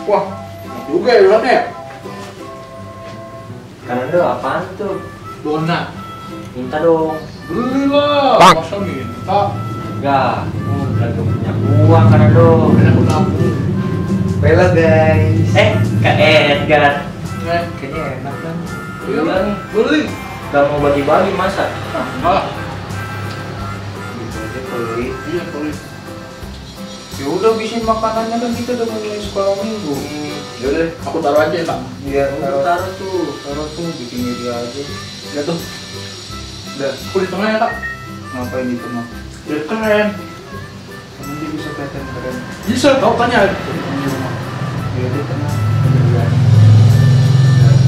Wah, enak juga ya donat ya. Kanando apaan tuh? Donat. Minta dong. Beli lah. Masa minta? Enggak, lagi punya uang Kanando. Enak aku. Bella guys. Kak Edgar. Kayaknya enak kan. Iya Iya nih. beli. Gak mau bagi-bagi masa? Enggak. Gitu aja beli. Iya beli. Ya udah bikin makanannya kan kita udah mulai sekolah minggu. Yaudah, aku taruh aja ya, Kak. Iya, Taruh tuh. taruh tuh bikinnya dia aja. Ya tuh. Udah, Aku di tengah ya, Kak. ngapain di tengah? Biar keren. Kamu dia bisa kelihatan keren. Bisa, kau tanya. Ya di tengah.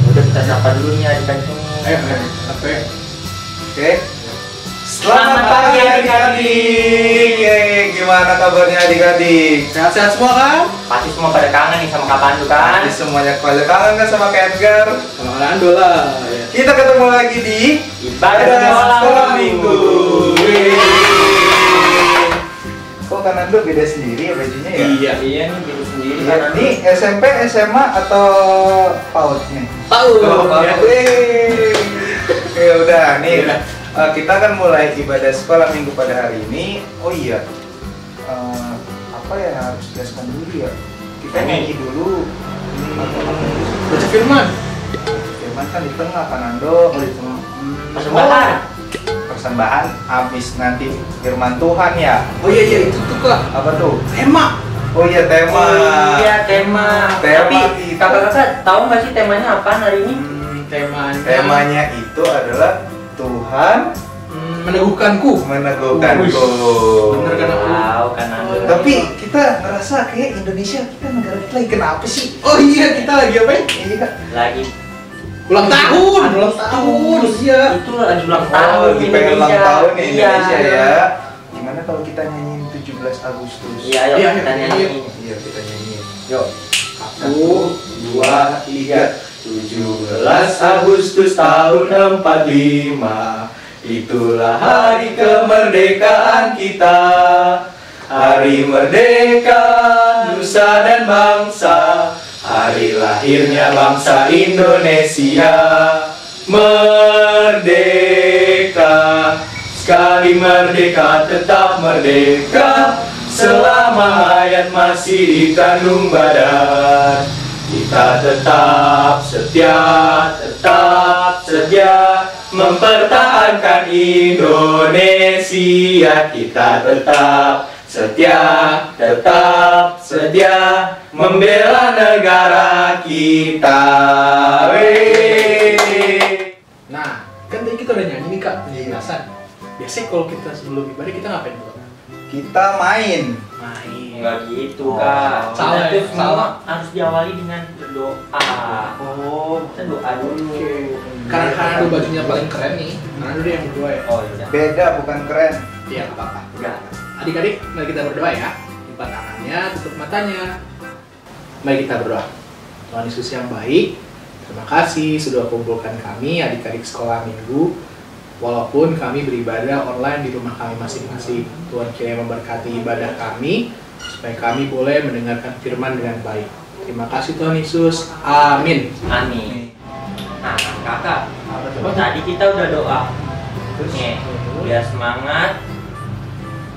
Udah kita sapa dulu nih adik-adik. Ayo, sampai. Oke. Selamat pagi adik-adik. Gimana kabarnya adik-adik? Sehat-sehat semua kan? Pasti semua pada kangen nih sama Kak Pandu kan? Jadi semuanya pada kangen kan sama Kak Edgar? Sama Ando lah. Ya. Kita ketemu lagi di Ibadah sekolah minggu. Kok Kanando beda sendiri ya bajunya ya? Iya. Iya nih bikin sendiri Iya, kan. ini SMP, SMA atau PAUD nih? Tahu. Oh, Ya. Ya udah nih. Iya. Kita kan mulai ibadah sekolah minggu pada hari ini. Oh iya. Apa ya yang harus dijelaskan dulu ya? Kita nyanyi dulu. Baca firman. Firman kan di tengah Kanando. Oh, di tengah. Persembahan. Persembahan habis nanti firman Tuhan ya. Oh iya iya itu tuh, Kak. Apa tuh? Tema. Oh iya tema. Iya tema. Tema Tapi itu. kakak-kakak tahu nggak sih temanya apa hari ini? Temanya itu adalah Tuhan meneguhkanku. meneguhkanku. Bener kan aku? Wow, karena Tapi kita ngerasa kayak Indonesia kita negara kita lagi kenapa sih? Oh iya kita lagi apa? Iya. lagi Ulang tahun. Ulang tahun. Iya. itu lagi ulang Oh, tahun lagi pengen ulang Indonesia. tahun nih Iya. Indonesia ya. Gimana kalau kita nyanyiin 17 Agustus? Iya, ayo Iya, kita iya, nyanyi. Iya, kita nyanyiin. Yuk. 1, 2, 3. 17 Agustus tahun 45. Itulah hari kemerdekaan kita. Hari merdeka nusa dan bangsa. Hari lahirnya bangsa Indonesia. Merdeka, sekali merdeka tetap merdeka. Selama hayat masih di kandung badan, kita tetap setia mempertahankan Indonesia. Kita tetap setia membela negara kita. Nah, kan tadi kita udah nyanyi nih, Kak, penjelasan. Biasanya kalau kita sebelum ibadah kita ngapain tuh, Kak? Kita main. Main. Enggak gitu, Oh, Kak. salah Kita ya, tuh semua salah. harus diawali dengan berdoa. Oh, Kita doa dulu. oke. Karena ada bajunya paling keren nih. Karena dulu yang berdua ya. Oh iya. Beda bukan keren. Iya, nggak apa-apa. Enggak. Adik-adik, mari kita berdoa ya. Lipat tangannya, tutup matanya. Mari kita berdoa. Tuhan Yesus yang baik, terima kasih sudah kumpulkan kami adik-adik sekolah minggu. Walaupun kami beribadah online di rumah kami masing-masing, Tuhan kiranya memberkati ibadah kami supaya kami boleh mendengarkan firman dengan baik. Terima kasih Tuhan Yesus. Amin. Amin. Nah, kakak, Apa tuh? tadi kita udah doa. Terus nih, biar semangat.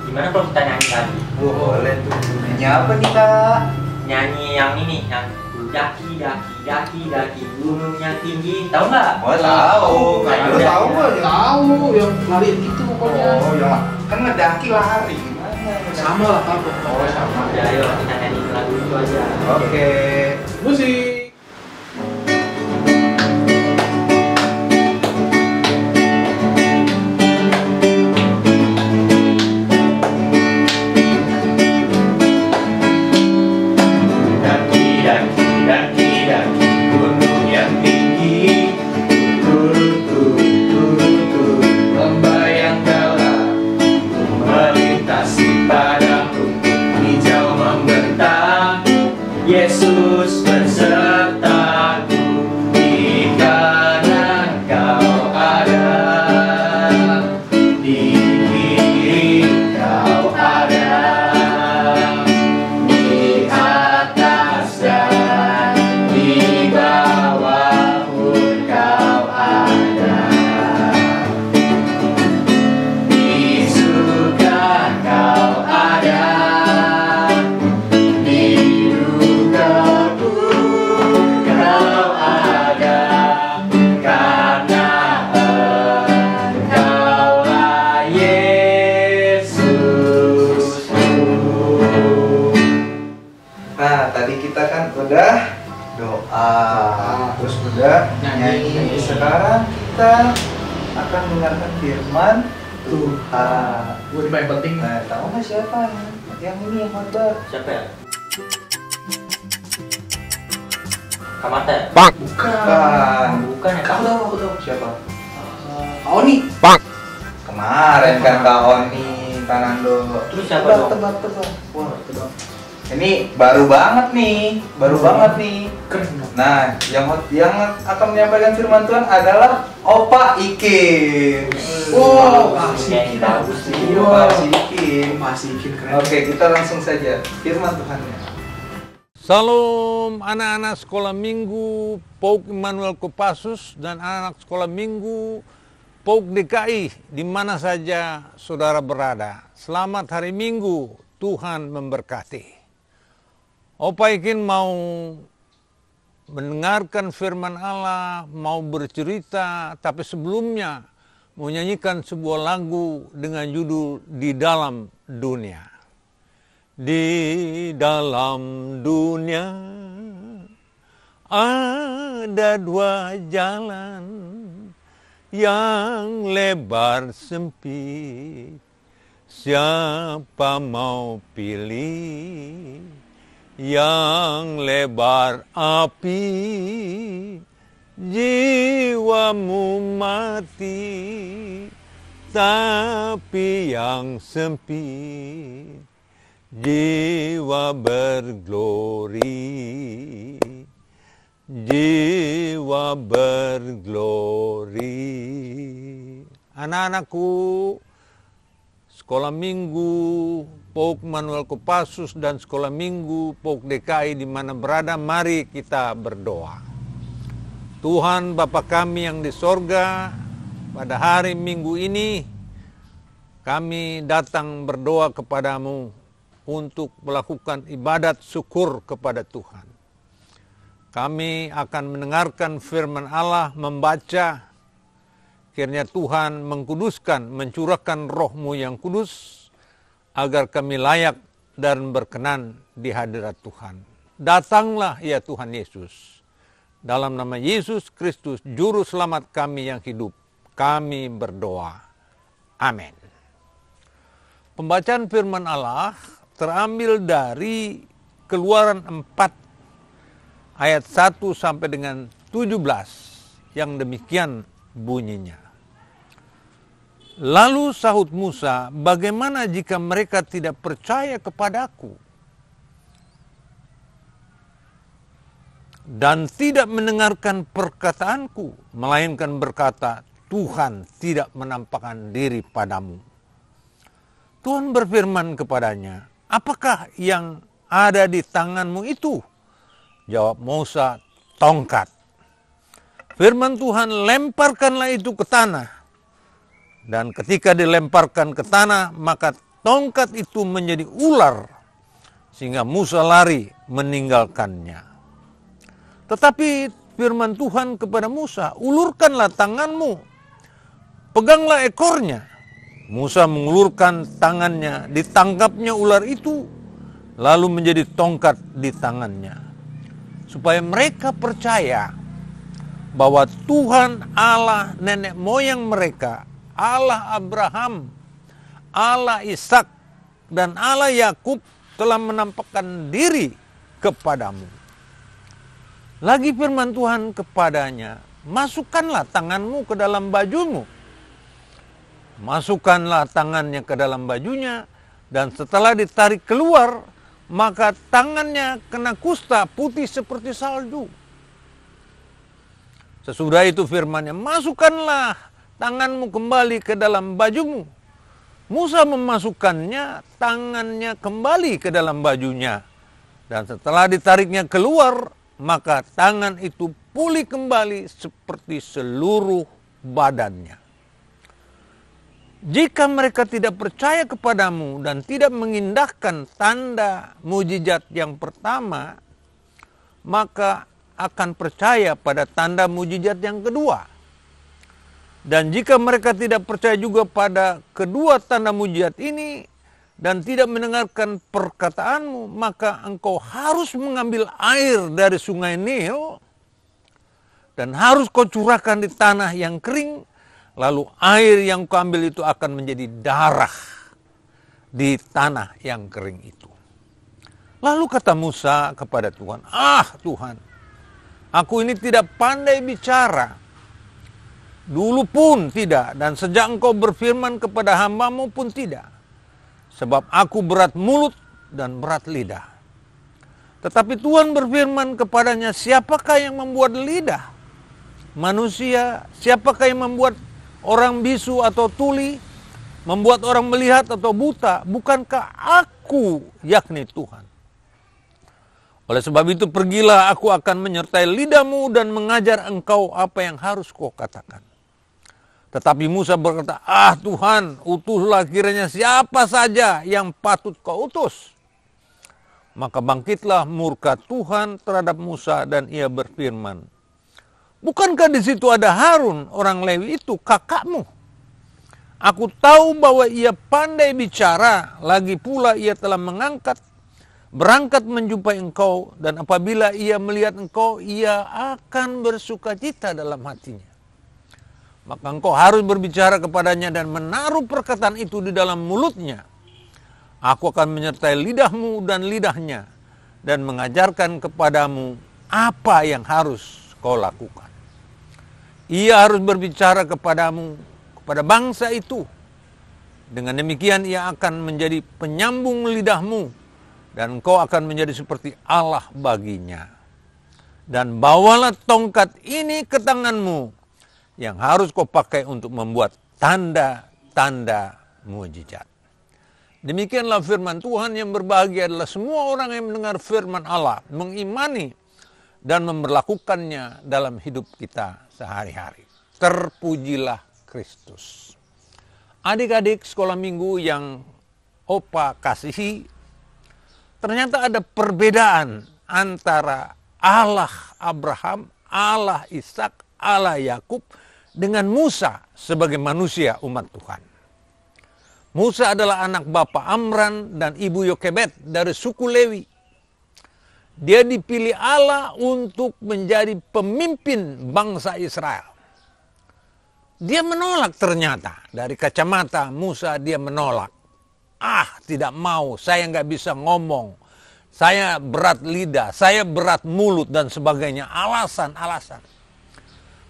Gimana kalau kita nyanyi lagi? Boleh tuh. Nyanyi apa nih Kak? Nyanyi yang ini, yang daki gunung yang tinggi. Tahu nggak? Oh tahu. Nah, Lu udah, tahu ya. aja. Tahu yang lari gitu pokoknya. Oh yang kan ngedaki lari gimana? Sama lah Pak. Oh sama. Ya, ayo kita nyanyi lagu itu aja. Oke. Musik. Daki gunung yang tinggi, turun lembah yang dalam, melintasi padang rumput hijau membentang. Yesus bersertaku, di kanan kau ada, di kiri kau ada, di atas dan tadi kita kan udah doa, terus udah nyanyi. Sekarang kita akan mendengarkan firman Tuhan. Gue yang paling penting. Nah, tahu nggak siapa yang ini yang khotbah? Siapa ya? Kamata? Bukan. Bukan ya? Aku tahu. Siapa? Kak Oni. Kemarin kan Kak Oni, Kanando. Terus siapa dong? Tebak. Wah, tebak. Ini baru banget nih, Keren dong. Nah, yang akan menyampaikan firman Tuhan adalah Opa Ikin. Wow, Nyanyi bagus sih. Opa Ikin. Masih bikin keren. Oke, kita langsung saja firman Tuhannya. Salam anak-anak sekolah minggu PAUK Immanuel Kopassus dan anak sekolah minggu PAUK DKI di mana saja saudara berada. Selamat hari Minggu, Tuhan memberkati. Opa Ikin mau mendengarkan firman Allah, mau bercerita, tapi sebelumnya mau nyanyikan sebuah lagu dengan judul Di Dalam Dunia. Di dalam dunia ada dua jalan yang lebar sempit. Siapa mau pilih yang lebar api, jiwamu mati, tapi yang sempit jiwa berglori, jiwa berglori. Anak-anakku, sekolah minggu PAUK Immanuel Kopassus dan sekolah minggu PAUK DKI di mana berada, mari kita berdoa. Tuhan Bapa kami yang di sorga, pada hari Minggu ini kami datang berdoa kepadamu untuk melakukan ibadat syukur kepada Tuhan. Kami akan mendengarkan firman Allah, membaca, kiranya Tuhan mengkuduskan, mencurahkan roh-Mu yang kudus, agar kami layak dan berkenan di hadirat Tuhan. Datanglah ya Tuhan Yesus. Dalam nama Yesus Kristus, Juru Selamat kami yang hidup, kami berdoa. Amin. Pembacaan firman Allah terambil dari Keluaran 4 ayat 1 sampai dengan 17 yang demikian bunyinya. Lalu sahut Musa, bagaimana jika mereka tidak percaya kepadaku dan tidak mendengarkan perkataanku, melainkan berkata, Tuhan tidak menampakkan diri padamu. Tuhan berfirman kepadanya, apakah yang ada di tanganmu itu? Jawab Musa, tongkat. Firman Tuhan, lemparkanlah itu ke tanah. Dan ketika dilemparkan ke tanah, maka tongkat itu menjadi ular, sehingga Musa lari meninggalkannya. Tetapi firman Tuhan kepada Musa, ulurkanlah tanganmu, peganglah ekornya. Musa mengulurkan tangannya, ditangkapnya ular itu, lalu menjadi tongkat di tangannya. Supaya mereka percaya bahwa Tuhan Allah nenek moyang mereka, Allah Abraham, Allah Ishak, dan Allah Yakub telah menampakkan diri kepadamu. Lagi firman Tuhan kepadanya, masukkanlah tanganmu ke dalam bajumu. Masukkanlah tangannya ke dalam bajunya, dan setelah ditarik keluar, maka tangannya kena kusta putih seperti salju. Sesudah itu firman-Nya, masukkanlah tanganmu kembali ke dalam bajumu. Musa memasukkannya, tangannya kembali ke dalam bajunya. Dan setelah ditariknya keluar, maka tangan itu pulih kembali seperti seluruh badannya. Jika mereka tidak percaya kepadamu dan tidak mengindahkan tanda mujizat yang pertama, maka akan percaya pada tanda mujizat yang kedua. Dan jika mereka tidak percaya juga pada kedua tanda mujizat ini, dan tidak mendengarkan perkataanmu, maka engkau harus mengambil air dari sungai Nil dan harus kau curahkan di tanah yang kering, lalu air yang kau ambil itu akan menjadi darah di tanah yang kering itu. Lalu kata Musa kepada Tuhan, Tuhan, aku ini tidak pandai bicara, dulu pun tidak, dan sejak engkau berfirman kepada hambamu pun tidak. Sebab aku berat mulut dan berat lidah. Tetapi Tuhan berfirman kepadanya, siapakah yang membuat lidah? Manusia. Siapakah yang membuat orang bisu atau tuli? Membuat orang melihat atau buta? Bukankah aku, yakni Tuhan? Oleh sebab itu pergilah, aku akan menyertai lidahmu dan mengajar engkau apa yang harus kau katakan. Tetapi Musa berkata, Tuhan, utuslah kiranya siapa saja yang patut kau utus. Maka bangkitlah murka Tuhan terhadap Musa dan ia berfirman, bukankah di situ ada Harun, orang Lewi itu, kakakmu? Aku tahu bahwa ia pandai bicara, lagi pula ia telah berangkat menjumpai engkau, dan apabila ia melihat engkau, ia akan bersukacita dalam hatinya. Maka engkau harus berbicara kepadanya dan menaruh perkataan itu di dalam mulutnya. Aku akan menyertai lidahmu dan lidahnya dan mengajarkan kepadamu apa yang harus kau lakukan. Ia harus berbicara kepadamu, kepada bangsa itu. Dengan demikian ia akan menjadi penyambung lidahmu dan engkau akan menjadi seperti Allah baginya. Dan bawalah tongkat ini ke tanganmu yang harus kau pakai untuk membuat tanda-tanda mujizat. Demikianlah firman Tuhan. Yang berbahagia adalah semua orang yang mendengar firman Allah, mengimani dan memberlakukannya dalam hidup kita sehari-hari. Terpujilah Kristus. Adik-adik sekolah minggu yang Opa kasihi, ternyata ada perbedaan antara Allah Abraham, Allah Ishak, Allah Yakub dengan Musa sebagai manusia umat Tuhan. Musa adalah anak bapak Amran dan ibu Yokebed dari suku Lewi. Dia dipilih Allah untuk menjadi pemimpin bangsa Israel. Dia menolak ternyata. Dari kacamata Musa dia menolak. Tidak mau, saya nggak bisa ngomong. Saya berat lidah, saya berat mulut dan sebagainya. Alasan-alasan.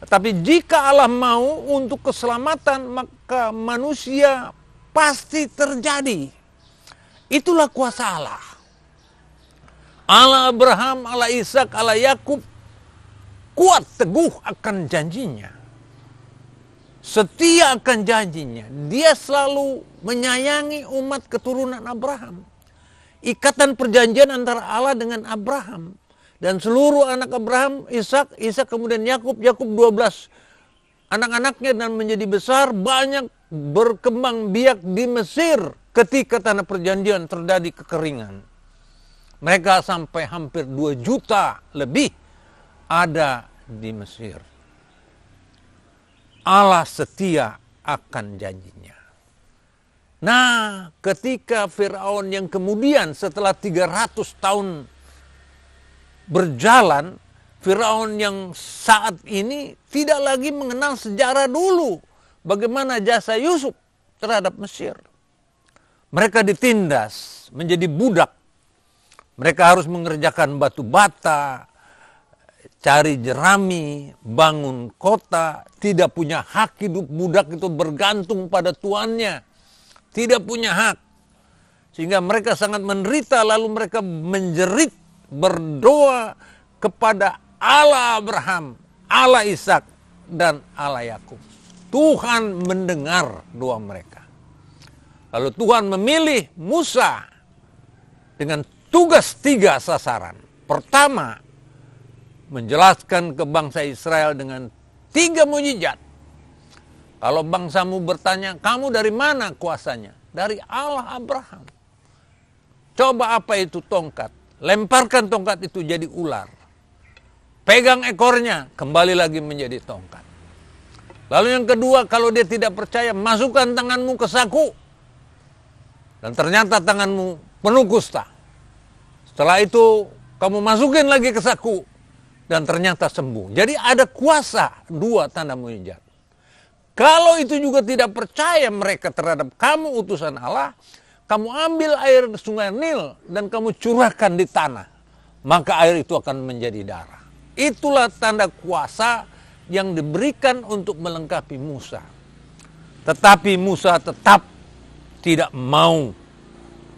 Tapi jika Allah mau untuk keselamatan, maka manusia pasti terjadi. Itulah kuasa Allah. Allah Abraham, Allah Ishak, Allah Yakub kuat teguh akan janjinya. Setia akan janjinya. Dia selalu menyayangi umat keturunan Abraham. Ikatan perjanjian antara Allah dengan Abraham. Dan seluruh anak Abraham, Ishak kemudian Yakub 12 anak-anaknya dan menjadi besar, banyak berkembang biak di Mesir ketika tanah perjanjian terjadi kekeringan. Mereka sampai hampir 2 juta lebih ada di Mesir. Allah setia akan janjinya. Nah, ketika Firaun yang kemudian setelah 300 tahun berjalan, Firaun yang saat ini tidak lagi mengenal sejarah dulu. Bagaimana jasa Yusuf terhadap Mesir. Mereka ditindas menjadi budak. Mereka harus mengerjakan batu bata, cari jerami, bangun kota. Tidak punya hak hidup, budak itu bergantung pada tuannya. Tidak punya hak. Sehingga mereka sangat menderita, lalu mereka menjerit, berdoa kepada Allah Abraham, Allah Ishak, dan Allah Yakub. Tuhan mendengar doa mereka. Lalu Tuhan memilih Musa dengan tugas 3 sasaran. Pertama, menjelaskan ke bangsa Israel dengan 3 mujizat. Kalau bangsamu bertanya, kamu dari mana kuasanya? Dari Allah Abraham. Coba apa itu tongkat? Lemparkan tongkat itu jadi ular. Pegang ekornya, kembali lagi menjadi tongkat. Lalu yang kedua, kalau dia tidak percaya, masukkan tanganmu ke saku. Dan ternyata tanganmu penuh kusta. Setelah itu kamu masukin lagi ke saku dan ternyata sembuh. Jadi ada kuasa, 2 tanda mujizat. Kalau itu juga tidak percaya mereka terhadap kamu utusan Allah, kamu ambil air sungai Nil dan kamu curahkan di tanah, maka air itu akan menjadi darah. Itulah tanda kuasa yang diberikan untuk melengkapi Musa. Tetapi Musa tetap tidak mau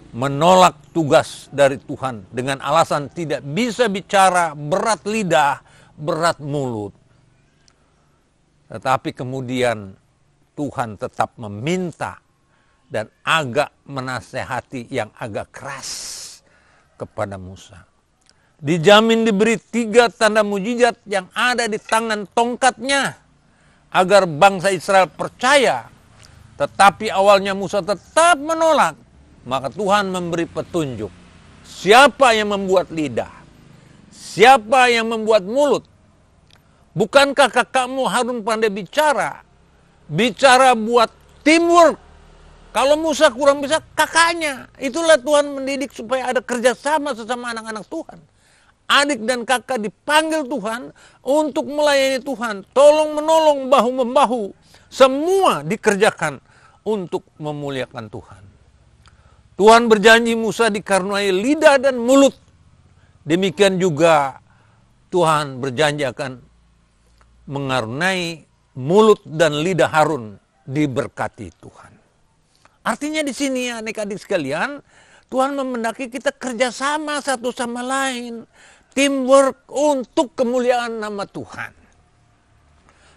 menolak tugas dari Tuhan dengan alasan tidak bisa bicara, berat lidah, berat mulut. Tetapi kemudian Tuhan tetap meminta dan agak menasehati yang agak keras kepada Musa. Dijamin diberi 3 tanda mujizat yang ada di tangan tongkatnya agar bangsa Israel percaya. Tetapi awalnya Musa tetap menolak. Maka Tuhan memberi petunjuk. Siapa yang membuat lidah? Siapa yang membuat mulut? Bukankah kakakmu Harun pandai bicara? Bicara buat teamwork. Kalau Musa kurang bisa, kakaknya. Itulah Tuhan mendidik supaya ada kerjasama sesama anak-anak Tuhan. Adik dan kakak dipanggil Tuhan untuk melayani Tuhan. Tolong menolong, bahu-membahu. Semua dikerjakan untuk memuliakan Tuhan. Tuhan berjanji Musa dikaruniai lidah dan mulut. Demikian juga Tuhan berjanji akan mengaruniai mulut dan lidah Harun diberkati Tuhan. Artinya di sini adik-adik sekalian, Tuhan memendaki kita kerjasama satu sama lain. Teamwork untuk kemuliaan nama Tuhan.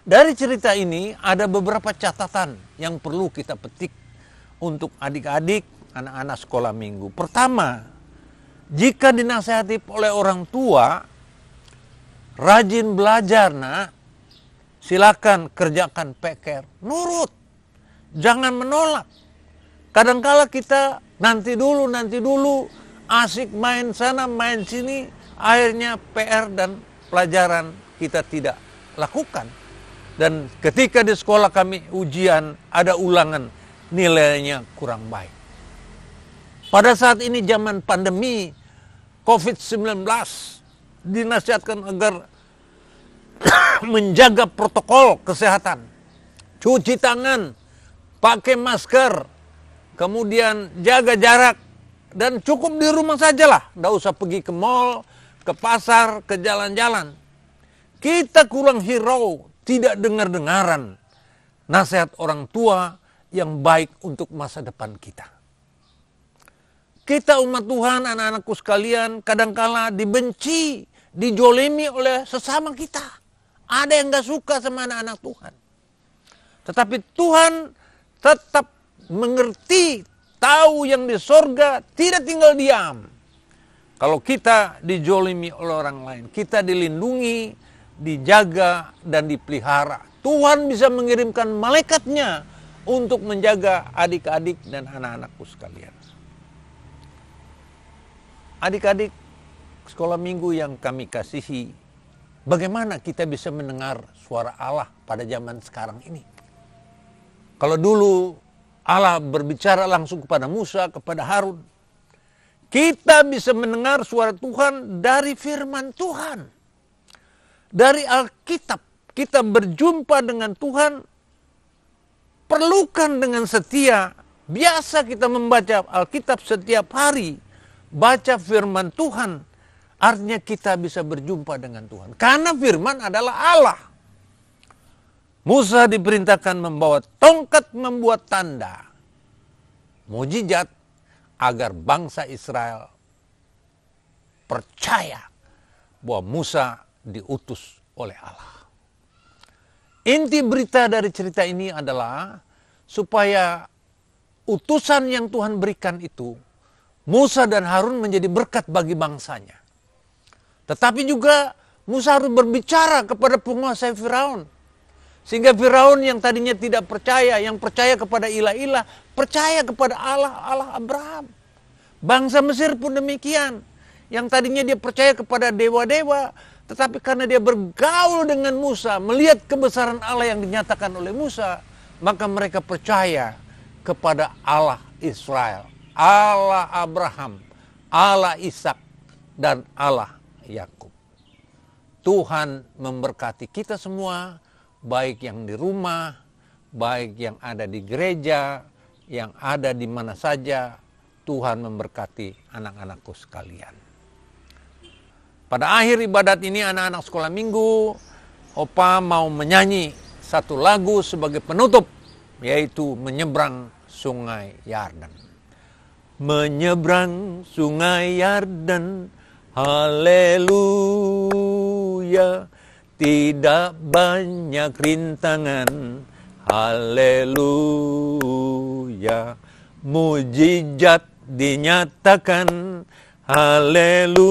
Dari cerita ini ada beberapa catatan yang perlu kita petik untuk adik-adik, anak-anak sekolah minggu. Pertama, jika dinasihati oleh orang tua, rajin belajar nak, silakan kerjakan PR, nurut, jangan menolak. Kadangkala kita nanti dulu, asik main sana, main sini, akhirnya PR dan pelajaran kita tidak lakukan. Dan ketika di sekolah kami ujian, ada ulangan, nilainya kurang baik. Pada saat ini zaman pandemi COVID-19, dinasihatkan agar menjaga protokol kesehatan, cuci tangan, pakai masker, kemudian jaga jarak, dan cukup di rumah sajalah. Nggak usah pergi ke mall, ke pasar, ke jalan-jalan. Kita kurang hirau, tidak dengar-dengaran nasihat orang tua yang baik untuk masa depan kita. Kita umat Tuhan, anak-anakku sekalian, kadangkala dibenci, dijolimi oleh sesama kita. Ada yang gak suka sama anak-anak Tuhan. Tetapi Tuhan tetap mengerti, tahu yang di sorga, tidak tinggal diam. Kalau kita dijolimi oleh orang lain, kita dilindungi, dijaga, dan dipelihara. Tuhan bisa mengirimkan malaikatnya untuk menjaga adik-adik dan anak-anakku sekalian. Adik-adik sekolah minggu yang kami kasihi, bagaimana kita bisa mendengar suara Allah pada zaman sekarang ini? Kalau dulu Allah berbicara langsung kepada Musa, kepada Harun, kita bisa mendengar suara Tuhan dari firman Tuhan. Dari Alkitab, kita berjumpa dengan Tuhan, perlukan dengan setia. Biasa kita membaca Alkitab setiap hari, baca firman Tuhan, artinya kita bisa berjumpa dengan Tuhan. Karena firman adalah Allah. Musa diperintahkan membawa tongkat membuat tanda, mujizat, agar bangsa Israel percaya bahwa Musa diutus oleh Allah. Inti berita dari cerita ini adalah supaya utusan yang Tuhan berikan itu, Musa dan Harun menjadi berkat bagi bangsanya. Tetapi juga Musa harus berbicara kepada penguasa Firaun. Sehingga Firaun yang tadinya tidak percaya, yang percaya kepada ilah-ilah, percaya kepada Allah, Allah Abraham. Bangsa Mesir pun demikian. Yang tadinya dia percaya kepada dewa-dewa, tetapi karena dia bergaul dengan Musa, melihat kebesaran Allah yang dinyatakan oleh Musa, maka mereka percaya kepada Allah Israel, Allah Abraham, Allah Ishak, dan Allah Yakub. Tuhan memberkati kita semua, baik yang di rumah, baik yang ada di gereja, yang ada di mana saja. Tuhan memberkati anak-anakku sekalian. Pada akhir ibadat ini anak-anak sekolah minggu, Opa mau menyanyi satu lagu sebagai penutup, yaitu Menyeberang Sungai Yarden. Menyeberang Sungai Yarden, haleluya, tidak banyak rintangan, haleluya, mujizat dinyatakan, haleluya,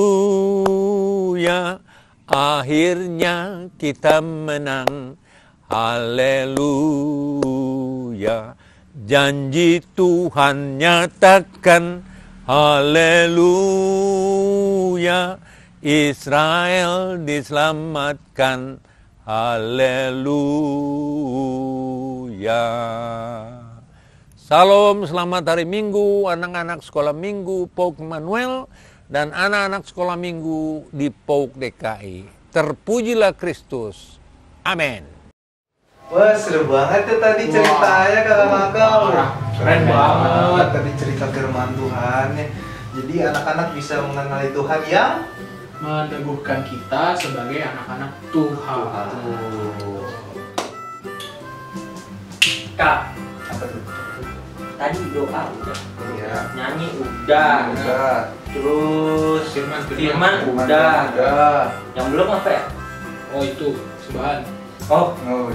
akhirnya kita menang, haleluya, janji Tuhan nyatakan, haleluya, Israel diselamatkan, haleluya. Salam, selamat hari Minggu, anak-anak sekolah minggu Pauk Immanuel dan anak-anak sekolah minggu di Pauk DKI. Terpujilah Kristus. Amin. Wah, seru banget tuh tadi ceritanya kakak-kakak. Keren banget. Tadi cerita firman Tuhan ya. Jadi anak-anak bisa mengenali Tuhan yang Meneguhkan kita sebagai anak-anak Tuhan. Kak, apa tuh? tadi doa udah, Iya. nyanyi udah, terus firman udah. Yang belum apa ya? Oh itu sembahan. Oh, Oh,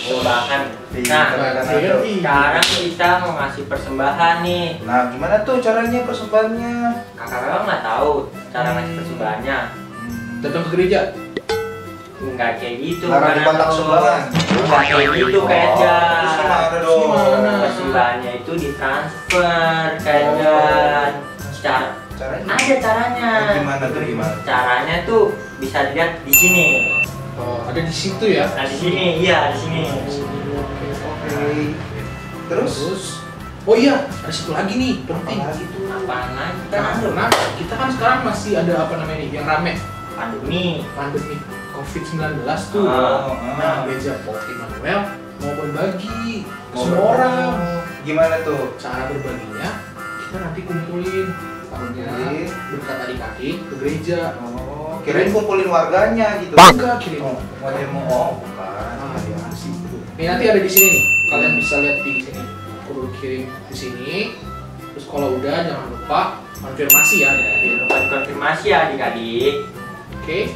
sembahan. Nah, sekarang kita mau ngasih persembahan nih. Nah, gimana tuh caranya persembahannya? Kakak-kakak nggak tahu cara ngasih persembahannya. Datang ke gereja. Enggak kayak gitu. Larang di kotak sumbangan. Enggak kayak gitu kayaknya. Terus gimana dong? Gimana? Persembahannya itu ditransfer kayaknya. Caranya? Ada caranya. Gimana tuh gimana? Caranya tuh bisa dilihat di sini. Oh, ada di situ ya. Nah, di sini, iya di sini. Oke. Terus? Oh iya, ada satu lagi nih, penting. Apalagi tuh? Apaan lagi? Kan ada Karena kita kan sekarang masih ada apa namanya nih, yang rame pandemi. pandemi COVID-19 tuh. Nah, gereja Pauk Immanuel mau berbagi ke semua orang. Gimana tuh? Cara berbaginya, kita nanti kumpulin uangnya berkat adik-adik ke gereja. Oh, kirain kumpulin warganya gitu. Enggak, kirim. Oh, bukan. Ah, dia ngasih. Nih nanti ada di sini nih. Kalian bisa lihat di sini. Kudu kirim di sini. Terus kalau udah jangan lupa konfirmasi ya. Jangan lupa konfirmasi ya adik-adik. Oke.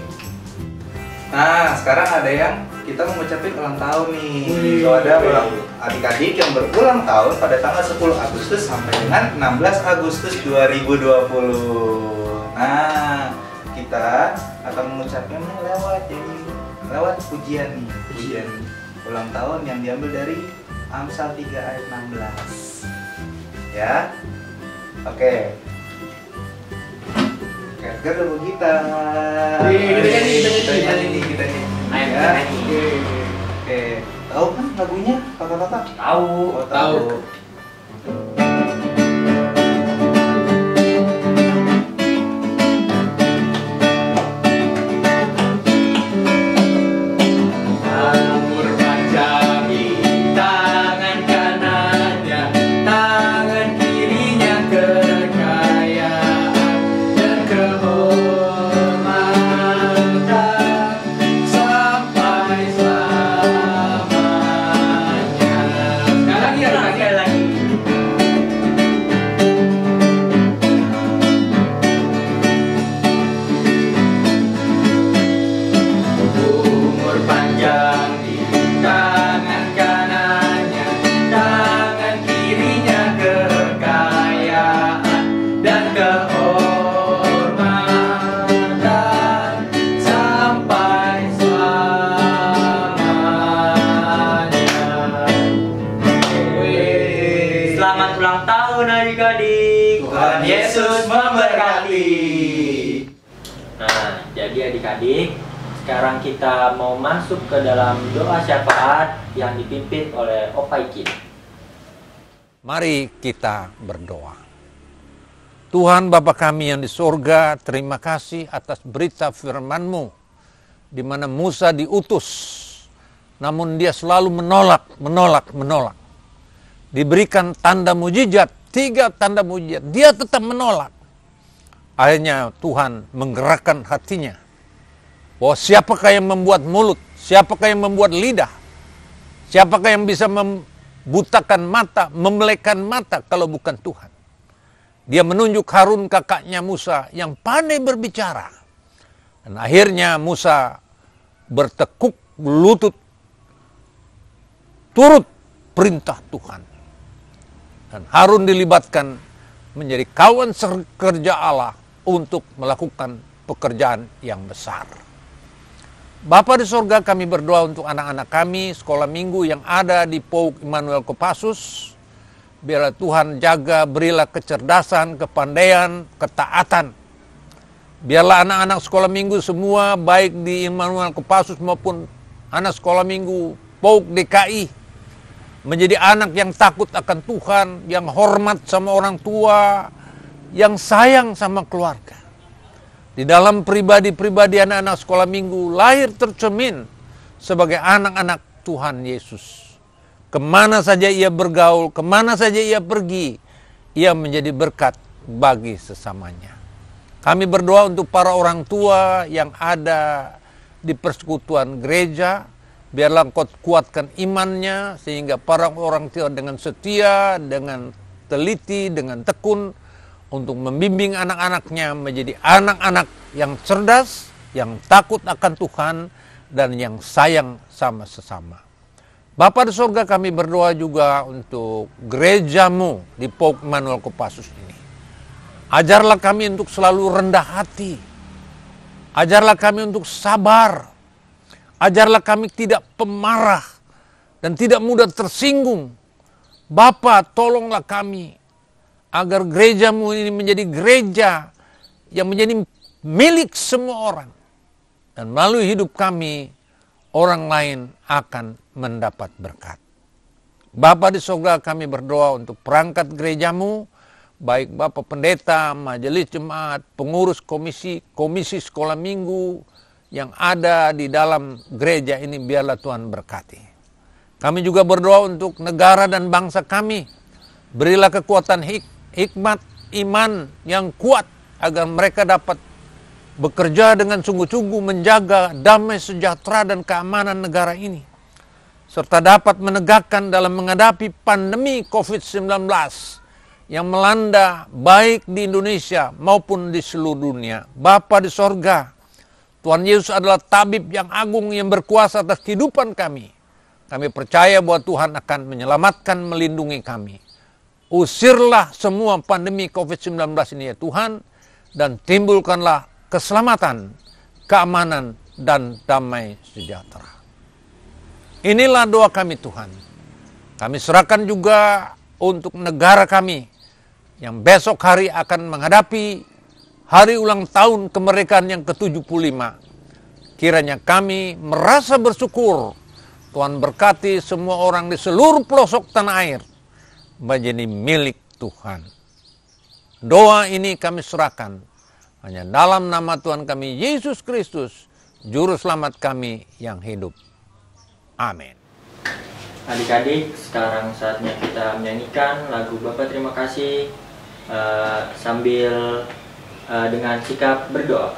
Nah, sekarang ada yang kita mau ngucapin ulang tahun nih. Wih. So, ada ulang adik-adik yang berulang tahun pada tanggal 10 Agustus sampai dengan 16 Agustus 2020. Nah, kita akan mengucapkannya lewat pujian nih. Pujian ulang tahun yang diambil dari Amsal 3 ayat 16. Ya. Oke. Edgar udah gitar. Kita nyanyi. Ayo Ya. nyanyi. Oke. Tahu kan lagunya kakak-kakak? Tahu. Oh, Tahu. Umur panjang di tangan kanannya, tangan kirinya kekayaan dan kehormatan sampai selamanya. Sekali lagi ya, Sekali lagi. Umur panjang di tangan kanannya, tangan kirinya kekayaan dan kehormatan sampai selamanya. Selamat ulang tahun adik-adik. Tuhan Yesus memberkati. Nah, jadi adik-adik, sekarang kita mau masuk ke dalam doa syafaat yang dipimpin oleh Opa Ikin. Mari kita berdoa. Tuhan Bapa kami yang di sorga, terima kasih atas berita firman-Mu, di mana Musa diutus, namun dia selalu menolak. Diberikan tanda mujizat, 3 tanda mujizat, dia tetap menolak. Akhirnya Tuhan menggerakkan hatinya, bahwa siapakah yang membuat mulut, siapakah yang membuat lidah, siapakah yang bisa membutakan mata, membelekkan mata kalau bukan Tuhan. Dia menunjuk Harun kakaknya Musa yang pandai berbicara. Dan akhirnya Musa bertekuk lutut, turut perintah Tuhan. Dan Harun dilibatkan menjadi kawan sekerja Allah untuk melakukan pekerjaan yang besar. Bapa di sorga, kami berdoa untuk anak-anak kami, sekolah minggu yang ada di PAUK Immanuel Kopassus. Biarlah Tuhan jaga, berilah kecerdasan, kepandaian, ketaatan. Biarlah anak-anak sekolah minggu semua, baik di Immanuel Kopassus maupun anak sekolah minggu PAUK DKI, menjadi anak yang takut akan Tuhan, yang hormat sama orang tua, yang sayang sama keluarga. Di dalam pribadi-pribadi anak-anak sekolah minggu lahir tercermin sebagai anak-anak Tuhan Yesus. Kemana saja ia bergaul, kemana saja ia pergi, ia menjadi berkat bagi sesamanya. Kami berdoa untuk para orang tua yang ada di persekutuan gereja, biarlah Engkau kuatkan imannya, sehingga para orang tua dengan setia, dengan teliti, dengan tekun, untuk membimbing anak-anaknya menjadi anak-anak yang cerdas, yang takut akan Tuhan, dan yang sayang sama sesama. Bapa di sorga, kami berdoa juga untuk gereja-Mu di PAUK Immanuel Kopassus ini. Ajarlah kami untuk selalu rendah hati. Ajarlah kami untuk sabar. Ajarlah kami tidak pemarah dan tidak mudah tersinggung. Bapa, tolonglah kami agar gereja-Mu ini menjadi gereja yang menjadi milik semua orang. Dan melalui hidup kami, orang lain akan mendapat berkat. Bapa di sorga, kami berdoa untuk perangkat gereja-Mu, baik Bapak Pendeta, majelis jemaat, pengurus komisi sekolah minggu yang ada di dalam gereja ini, biarlah Tuhan berkati. Kami juga berdoa untuk negara dan bangsa kami. Berilah kekuatan hikmat, iman yang kuat agar mereka dapat bekerja dengan sungguh-sungguh menjaga damai sejahtera dan keamanan negara ini, serta dapat menegakkan dalam menghadapi pandemi COVID-19 yang melanda baik di Indonesia maupun di seluruh dunia. Bapa di sorga, Tuhan Yesus adalah tabib yang agung yang berkuasa atas kehidupan kami. Kami percaya bahwa Tuhan akan menyelamatkan, melindungi kami. Usirlah semua pandemi COVID-19 ini ya Tuhan, dan timbulkanlah keselamatan, keamanan, dan damai sejahtera. Inilah doa kami Tuhan. Kami serahkan juga untuk negara kami yang besok hari akan menghadapi hari ulang tahun kemerdekaan yang ke-75. Kiranya kami merasa bersyukur. Tuhan berkati semua orang di seluruh pelosok tanah air menjadi milik Tuhan. Doa ini kami serahkan hanya dalam nama Tuhan kami Yesus Kristus, Juru Selamat kami yang hidup. Amin. Adik-adik, sekarang saatnya kita menyanyikan lagu Bapa Terima Kasih sambil dengan sikap berdoa.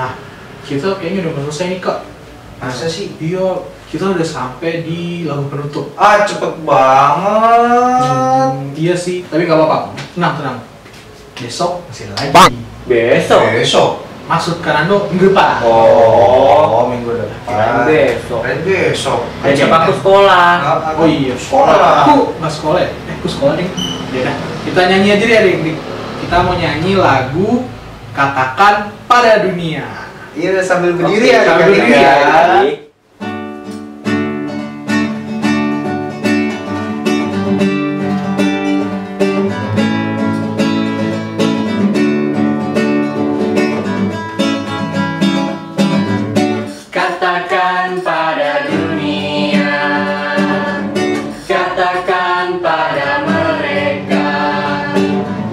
Nah, kita kayaknya udah selesai nih Kak. Masa sih? Iya, kita udah sampai di lagu penutup. Ah, cepet banget. Iya sih, tapi nggak apa-apa. Tenang. Besok masih lagi. Besok. Besok. Maksud Kanando minggu depan. Oh, minggu Kirain depan. besok. Kirain besok. Dan siapa aku sekolah. Oh iya, Sekolah. Aku nggak sekolah ya? Aku sekolah ding. Ya dah, kita nyanyi aja deh, ding. Kita mau nyanyi lagu Katakan Pada Dunia. Iya, sambil berdiri Oke, ya. sambil adik-adik berdiri ya. Adik. Katakan pada dunia, katakan pada mereka,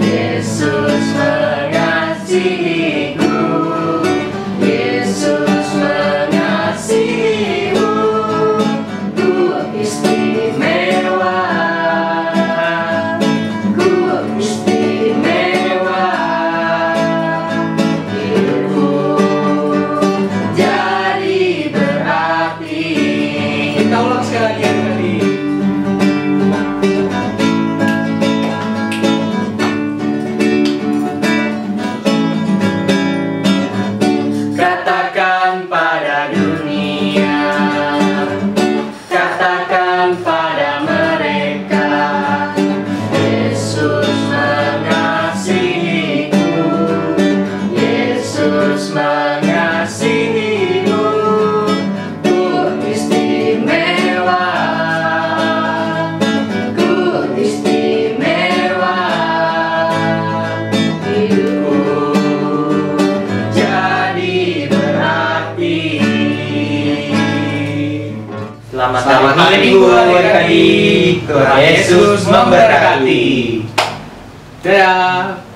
Yesus mengasihiku, Yesus mengasihimu, ku istimewa, ku istimewa, hidupku jadi berarti. Kita ulang sekali lagi tadi. Katakan pada dunia, katakan pada mereka, Yesus mengasihiku, Yesus mengasihimu, ku istimewa, ku istimewa, hidupku jadi berarti. Selamat Selamat hari Minggu, Minggu adik-adik. Tuhan Yesus memberkati. Dadah.